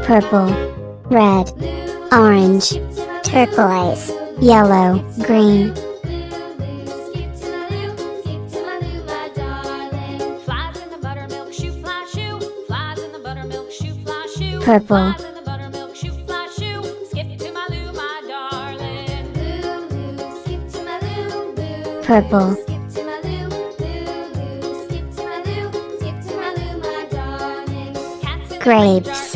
purple, red, orange, turquoise, yellow, green. Purple, purple, grapes,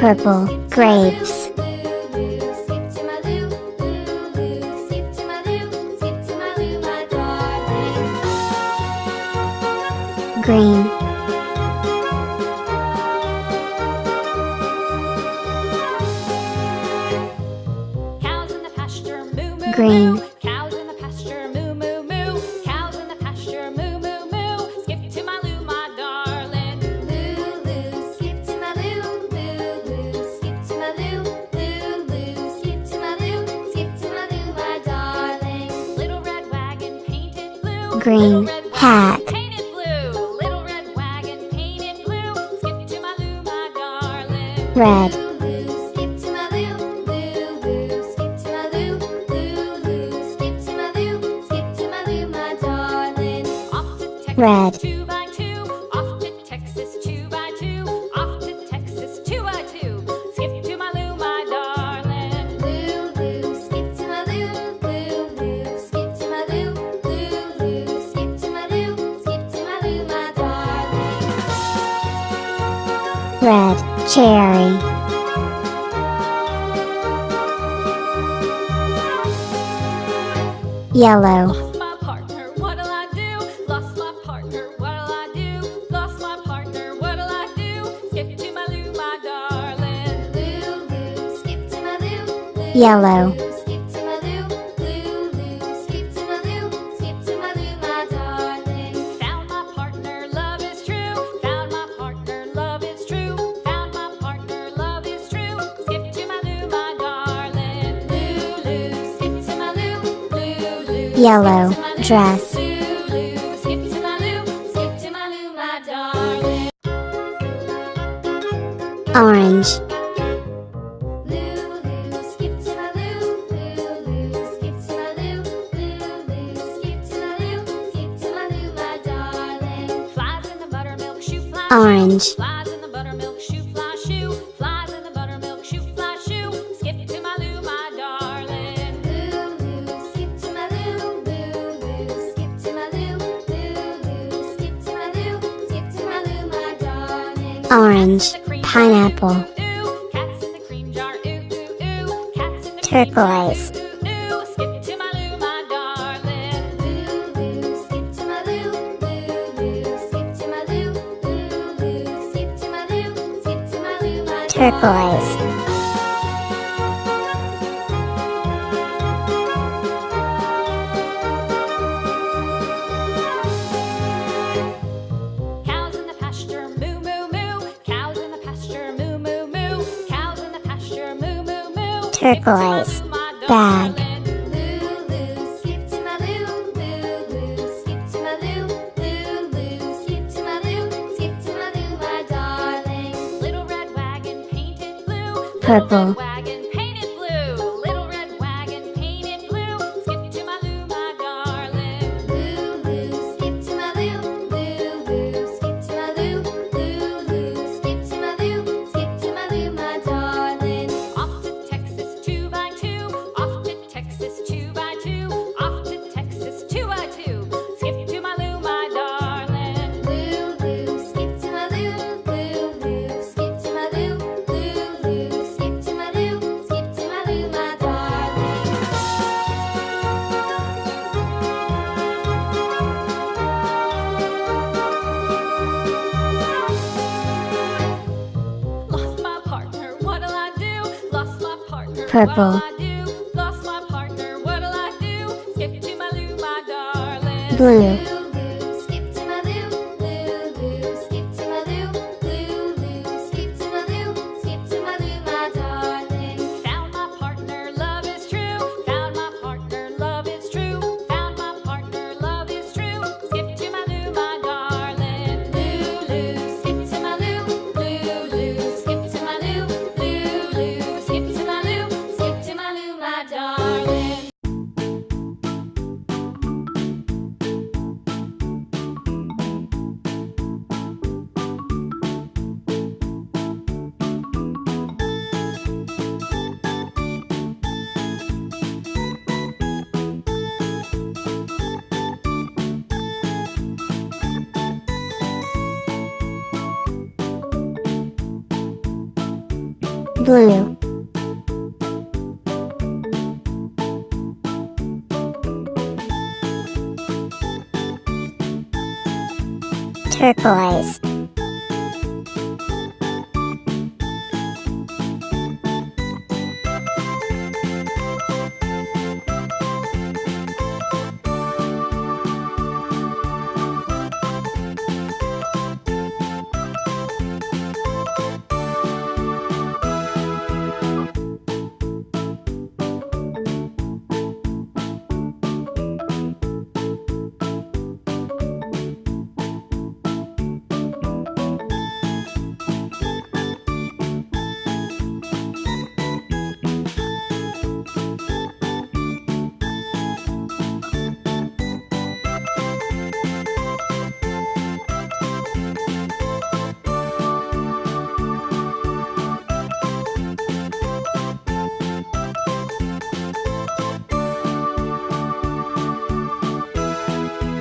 purple, grapes, green, green, Cows in the pasture, moo moo moo. Cows in the pasture, moo moo moo. Skip to my loo, my darling. Loo loo, skip to my loo, loo loo, skip to my loo, loo loo, skip to my loo, skip to my loo, my darling. Little red wagon painted blue. green, hat, Painted blue. Little red wagon painted blue. Skip to my loo, my darling. red, red, 2 by 2, off to Texas 2 by 2, off to Texas 2 by 2. Skip to my loo, my darling. Loo loo, skip to my loo, loo loo, skip to my loo, loo loo, skip to my loo, skip to my loo, my darling. red, cherry, yellow, Lost my partner, what'll I do? Lost my partner, what'll I do? Lost my partner, what'll I do? Skip to my loo, my darling. Loo loo, skip to my loo, yellow, skip to my loo, loo loo, skip to my loo, skip to my loo, my darling. Found my partner, love is true. Found my partner, love is true. Found my partner, love is true. Skip to my loo, my darling. Loo loo, skip to my loo, loo loo. yellow, dress, Skip to my loo, skip to my loo, my darling. orange, Lulu, skip to my loo, Lulu, skip to my loo, Lulu, skip to my loo, skip to my loo, my darling. Flies in the buttermilk shoe fly shoe. Orange. Flies in the buttermilk shoe fly shoe. Flies in the buttermilk shoe fly shoe. Skip to my loo, my darling. Lulu, skip to my loo, Lulu, skip to my loo, Lulu, skip to my loo, skip to my loo, my darling. orange, pineapple, Cats in the cream jar, ooh, ooh, ooh. Cats in the turquoise, ooh, ooh. Skip to my loo, my darling. Lulu, skip to my loo, Lulu, skip to my loo, Lulu, skip to my loo, skip to my loo, my turquoise, Cows in the pasture, moo moo moo. Cows in the pasture, moo moo moo. Cows in the pasture, moo moo moo. turquoise, bag, Lulu, skip to my loo, Lulu, skip to my loo, Lulu, skip to my loo, skip to my loo, my darling. Little red wagon painted blue. Purple. Little red wagon painted blue. Little red wagon painted blue. Skip to my loo, my darling. Lulu, skip to my loo, Lulu, skip to my loo, Lulu, skip to my loo, skip to my loo, my darling. Off to Texas 2 by 2, off to Texas 2 by 2, off to Texas 2 by 2. Skip to my loo, my darling. Lulu, skip to my loo, Lulu, skip to my loo, Lulu, skip to my loo, skip to my loo, my darling. Lost my partner, what'll I do? Lost my partner, Purple. what'll I do? Lost my partner, what'll I do? Skip to my loo, my darling. blue, Lulu, skip to my loo, Lulu, skip to my loo, Lulu, skip to my loo, skip to my loo, my darling. Found my partner, love is true. Found my partner, love is true. Found my partner, love Blue. Turquoise.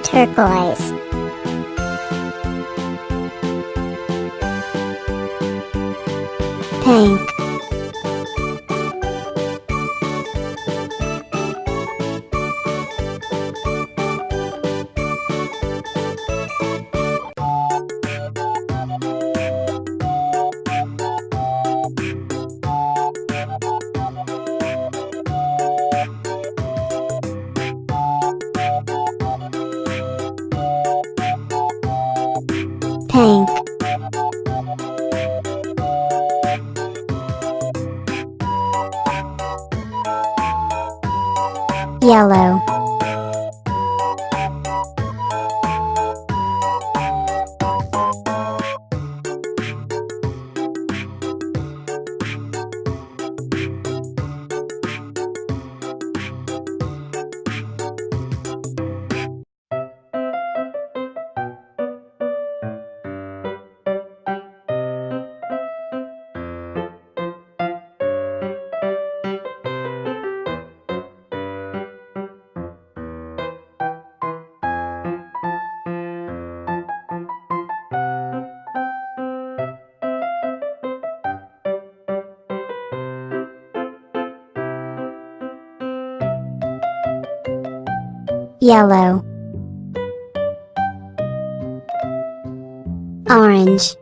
Turquoise. Pink. Pink. Yellow. Yellow. Orange.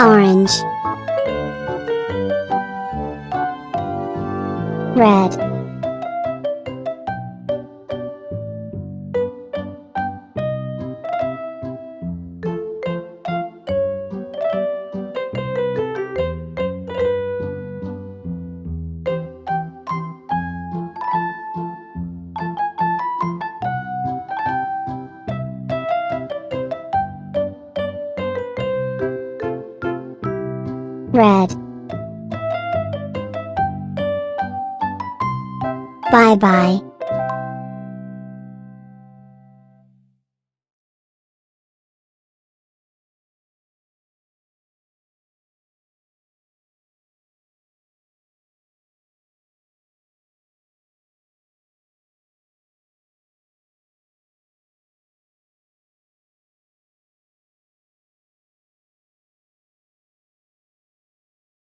Orange. Red. Red. Bye-bye.